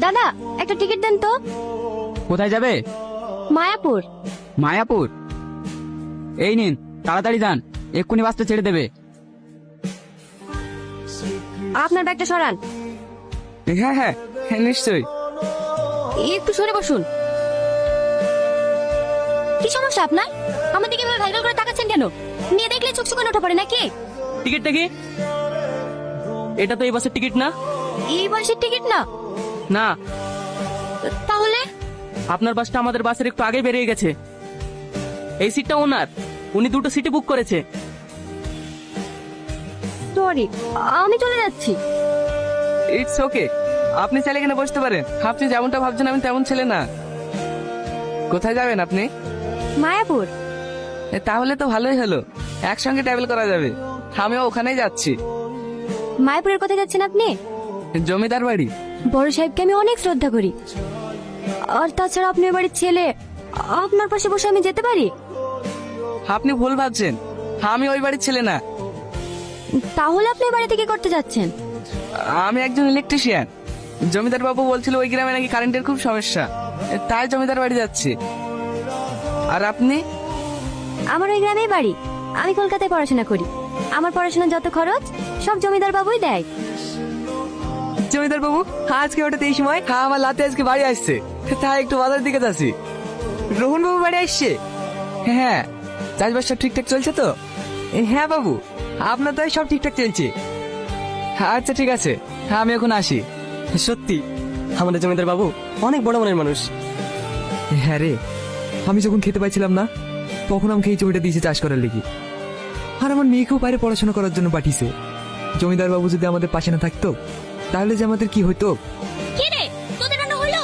দাদা একটা টিকিট দেন তো। কোথায় যাবে? মায়াপুর। মায়াপুর? এই নিন, তাড়াতাড়ি যান, এক্ষুনি বাসটা ছেড়ে দেবে। আপনার ব্যাগটা সরান। হ্যাঁ হ্যাঁ নিশ্চয়ই। একটু সরে বসুন। কি সমস্যা আপনার? আমার দিকে এভাবে ভাইরাল করে তাকাচ্ছেন কেন? নিয়ে দেখলে চোখ চোখ ওঠা পড়ে নাকি? টিকিটটা কি? এটা তো এই বাসের টিকিট না। এই বাসের টিকিট না? না, তাহলে? আপনার বাসটা আমাদের বাসের একটু আগে বেরিয়ে গেছে। এই সিটটা ওনার, উনি দুটো সিটে বুক করেছে। সরি, আমি চলে যাচ্ছি। ইটস ওকে, আপনি চাইলে এখানে বসতে পারেন। আপনি যেমনটা ভাবছেন আমি তেমন ছেলে না। কোথায় যাবেন আপনি? মায়াপুর। তাহলে তো ভালোই হলো, একসঙ্গে ট্রাভেল করা যাবে। আমিও ওখানেই যাচ্ছি। মায়াপুরের কোথায় যাচ্ছেন আপনি? জমিদার বাড়ি। বড় সাহেবকে আমি অনেক শ্রদ্ধা করি। আর তাছাড়া আপনি ওই বাড়ির ছেলে, আপনার পাশে বসে আমি যেতে পারি? আপনি ভুল ভাবছেন, আমি ওই বাড়ির ছেলে না। তাহলে আপনি ওই বাড়িতে কি করতে যাচ্ছেন? আমি একজন ইলেকট্রিশিয়ান। জমিদার বাবু বলছিল ওই গ্রামে নাকি কারেন্টের খুব সমস্যা, তাই জমিদার বাড়ি যাচ্ছি। আর আপনি? আমার ওই গ্রামেই বাড়ি। আমি কলকাতায় পড়াশোনা করি। আমার পড়াশোনার যত খরচ সব জমিদার বাবুই দেয়। জমিদার বাবু আজকে হঠাৎ এই সময়? হ্যাঁ, আমার লাতে আজকে বাড়ি আসছে, তাই একটু বাজার দিকে যাচ্ছি। রোহন বাবু বাড়ি আসছে? হ্যাঁ। চাষবাস সব ঠিকঠাক চলছে তো? হ্যাঁ বাবু, আপনার তো সব ঠিকঠাক চলছে। আচ্ছা ঠিক আছে, আমি এখন আসি। সত্যি আমাদের জমিদার বাবু অনেক বড় মনের মানুষ। হ্যাঁ রে, আমি যখন খেতে পাইছিলাম না তখন আমাকে এই জমিটা দিয়েছে চাষ করার লেগে। আর আমার মেয়েকেও বাইরে পড়াশোনা করার জন্য পাঠিয়েছে। জমিদার বাবু যদি আমাদের পাশে না থাকতো তাহলে যে আমাদের কি হতো। কি রে, তোদের রান্না হলো?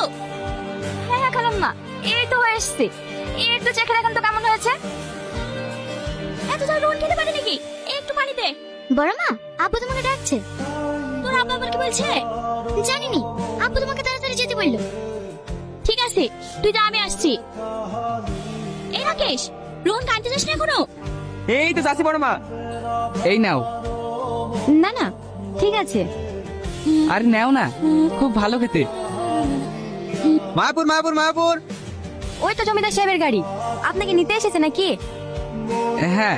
হ্যাঁ হ্যাঁ খেলাম না, এই তো হয়ে এসছে। একটু চেখে দেখেন তো কেমন হয়েছে। এত ঝাল রোহন খেতে পারে নাকি? একটু পানি দে। বড় মা, আব্বু তোমাকে ডাকছে। তোর আব্বু আবার কি বলছে? জানিনি, আব্বু তোমাকে তাড়াতাড়ি যেতে বললো। ঠিক আছে, তুই যা, আমি আসছি। এই রাকেশ, রোহন কাঁদতে যাস না এখনো? এই তো চাষি বড় মা, এই নাও। না না, ঠিক আছে। আর নাও না, খুব ভালো খেতে। মায়াপুর মায়াপুর মায়াপুর। ওই তো জমিদার সাহেবের গাড়ি। আপনাকে নিতে এসেছে নাকি? হ্যাঁ,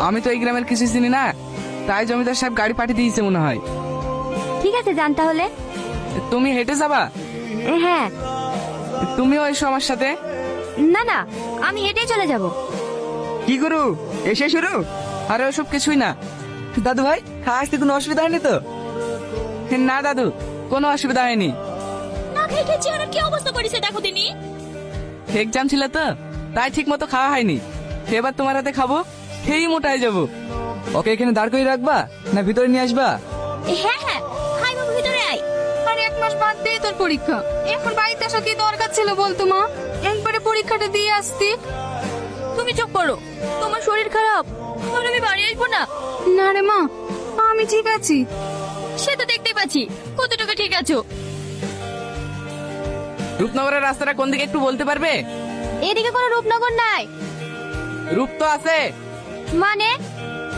আমি তো এই গ্রামের কিছু চিনি না, তাই জমিদার সাহেব গাড়ি পাঠিয়ে দিয়েছে মনে হয়। ঠিক আছে, যান তাহলে। তুমি হেঁটে যাবা? হ্যাঁ। তুমিও এসো আমার সাথে। না না, আমি হেঁটেই চলে যাব। কি করু, এসে শুরু? আরে ওসব কিছুই না। দাদু ভাই, আসতে কোনো অসুবিধা হয়নি তো? না দাদু, কোনো অসুবিধা হয়নি। না খেয়ে খেয়ে চেহারার কি অবস্থা করেছে দেখো তিনি। এক্সাম ছিল তো, তাই ঠিক মতো খাওয়া হয়নি। এবার তোমার হাতে খাবো, খেয়েই মোটায় যাবো। ওকে এখানে দাঁড় করে রাখবা না ভিতরে নিয়ে আসবা? হ্যাঁ হ্যাঁ, হাই বাবু ভিতরে আয়। আর 1 মাস বাদ দিয়ে তোর পরীক্ষা, এখন বাড়িতে আসা কি দরকার ছিল বলতো মা? একবারে পরীক্ষাটা দিয়ে আসতি। তুমি চুপ করো, তোমার শরীর খারাপ, আর আমি বাড়ি আসবো না। না রে মা, আমি ঠিক আছি। সে তো দেখতেই পাচ্ছি কতটুকু ঠিক আছো। রূপনগরের রাস্তাটা কোন দিকে একটু বলতে পারবে? এদিকে কোনো রূপনগর নাই। রূপ তো আছে। মানে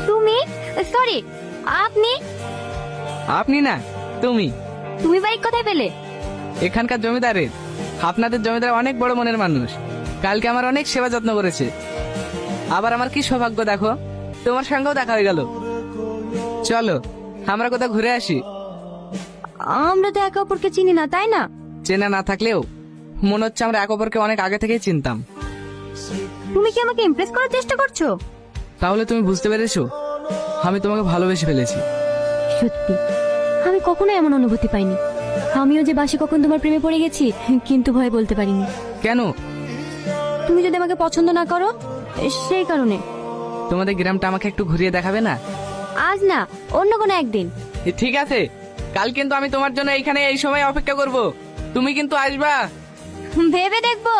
তুমি? সরি, আপনি? আপনি না, তুমি। তুমি বাইক কোথায় পেলে? এখানকার জমিদারের। আপনাদের জমিদার অনেক বড় মনের মানুষ। কালকে আমার অনেক সেবা যত্ন করেছে। আবার আমার কি সৌভাগ্য দেখো, তোমার সঙ্গেও দেখা হয়ে গেল। চলো আমরা কোথাও ঘুরে আসি। আমরা তো একে অপরকে চিনি না, তাই না? চেনা না থাকলেও মনে হচ্ছে আমরা এক অপরকে অনেক আগে থেকেই চিনতাম। তুমি কি আমাকে ইমপ্রেস করার চেষ্টা করছো? তাহলে তুমি বুঝতে পেরেছো আমি তোমাকে ভালোবেসে ফেলেছি। সত্যি, আমি কখনো এমন অনুভূতি পাইনি। আমিও যে বাসে কখন তোমার প্রেমে পড়ে গেছি, কিন্তু ভয় বলতে পারিনি। কেন? তুমি যদি আমাকে পছন্দ না করো, সেই কারণে। তোমাদের গ্রামটা আমাকে একটু ঘুরিয়ে দেখাবে না? আজ না, অন্য কোনো একদিন। ঠিক আছে, কাল কিন্তু আমি তোমার জন্য এইখানে এই সময় অপেক্ষা করব। তুমি কিন্তু আসবা। ভেবে দেখবো।